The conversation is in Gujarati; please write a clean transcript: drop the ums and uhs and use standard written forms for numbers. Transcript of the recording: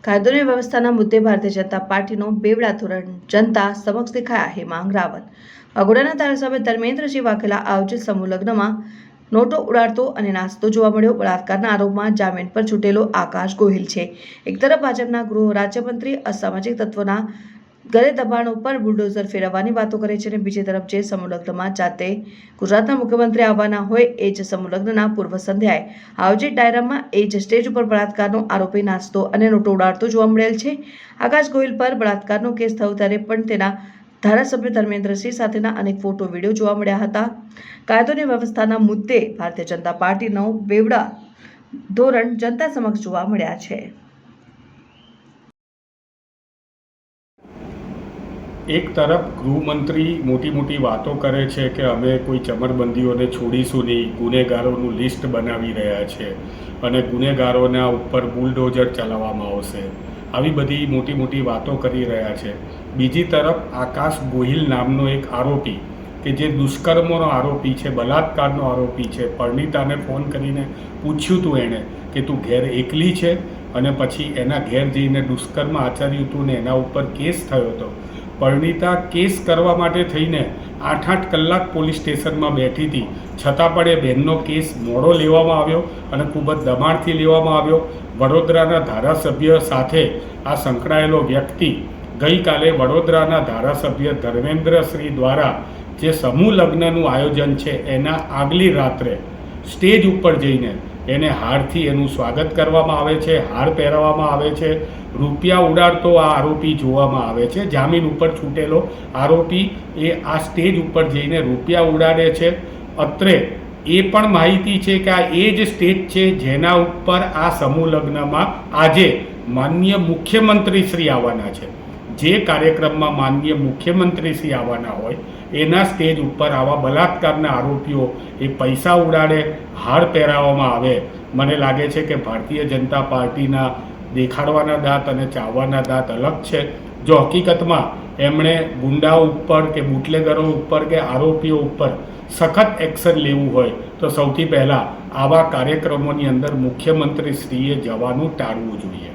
કાયદો અને વ્યવસ્થાના મુદ્દે ભારતીય જનતા પાર્ટીનો બેવડા ધોરણ જનતા સમક્ષ દેખાયા હેમાંગ રાવત. વાઘોડિયાના ધારાસભ્ય ધર્મેન્દ્રસિંહ વાઘેલા આયોજિત સમૂહ લગ્નમાં નોટો ઉડાડતો અને નાચતો જોવા મળ્યો. બળાત્કારના આરોપમાં જામીન પર છૂટેલો આકાશ ગોહિલ છે. એક તરફ ભાજપના ગૃહ રાજ્યમંત્રી અસામાજિક તત્વોના ઘરે દબાણ ઉપર બુલડોઝર ફેરવવાની વાતો કરે છે અને બીજી તરફ જે સમૂહ લગ્નમાં જાતે ગુજરાતના મુખ્યમંત્રી આવવાના હોય એ જ સમૂહ લગ્નના પૂર્વ સંધ્યાએ આયોજિત ડાયરામાં એ જ સ્ટેજ ઉપર બળાત્કારનો આરોપી નાચતો અને નોટો ઉડાડતો જોવા મળેલ છે. આકાશ ગોહિલ પર બળાત્કારનો કેસ થયો ત્યારે પણ તેના ધારાસભ્ય ધર્મેન્દ્રસિંહ સાથેના અનેક ફોટો વિડીયો જોવા મળ્યા હતા. કાયદો અને વ્યવસ્થાના મુદ્દે ભારતીય જનતા પાર્ટીનો બેવડા ધોરણ જનતા સમક્ષ જોવા મળ્યા છે. એક તરફ ગૃહમંત્રી મોટી મોટી વાતો કરે છે કે અમે કોઈ ચમરબંધીઓને છોડીશું નહીં, ગુનેગારોનું લિસ્ટ બનાવી રહ્યા છે અને ગુનેગારોના ઉપર બુલડોઝર ચલાવવામાં આવશે, આવી બધી મોટી મોટી વાતો કરી રહ્યા છે. બીજી તરફ આકાશ ગોહિલ નામનો એક આરોપી કે જે દુષ્કર્મોનો આરોપી છે, બલાત્કારનો આરોપી છે, પરણીતાને ફોન કરીને પૂછ્યું હતું એણે કે તું ઘેર એકલી છે, અને પછી એના ઘેર જઈને દુષ્કર્મ આચર્યું હતું ને એના ઉપર કેસ થયો હતો. પરણીતા કેસ કરવા માટે થઈને 8-8 કલાક પોલીસ સ્ટેશનમાં બેઠી હતી, છતાં પણ એ બહેનનો કેસ મોડો લેવામાં આવ્યો અને ખૂબ જ દબાણથી લેવામાં આવ્યો. વડોદરાના ધારાસભ્ય સાથે આ સંકળાયેલો વ્યક્તિ ગઈકાલે વડોદરાના ધારાસભ્ય ધર્મેન્દ્રસિંહ દ્વારા જે સમૂહ લગ્નનું આયોજન છે એના આગલી રાત્રે સ્ટેજ ઉપર જઈને એને હારથી એનું સ્વાગત કરવામાં આવે છે, હાર પહેરાવવામાં આવે છે, રૂપિયા ઉડાડતો આ આરોપી જોવામાં આવે છે. જામીન ઉપર છૂટેલો આરોપી એ આ સ્ટેજ ઉપર જઈને રૂપિયા ઉડાડે છે. અત્રે એ પણ માહિતી છે કે આ એ જ સ્ટેજ છે જેના ઉપર આ સમૂહ લગ્નમાં આજે માનનીય મુખ્યમંત્રીશ્રી આવવાના છે. જે કાર્યક્રમમાં માનનીય મુખ્યમંત્રીશ્રી આવવાના હોય એના સ્ટેજ ઉપર આવા બલાત્કારના આરોપીઓ એ પૈસા ઉડાડે, હાર પહેરાવવામાં આવે. મને લાગે છે કે ભારતીય જનતા પાર્ટીના દેખાડવાના દાંત અને ચાવવાના દાંત અલગ છે. જો હકીકતમાં એમણે ગુંડાઓ ઉપર કે બુટલેગરો ઉપર કે આરોપીઓ ઉપર સખત એક્શન લેવું હોય તો સૌથી પહેલાં આવા કાર્યક્રમોની અંદર મુખ્યમંત્રીશ્રીએ જવાનું ટાળવું જોઈએ.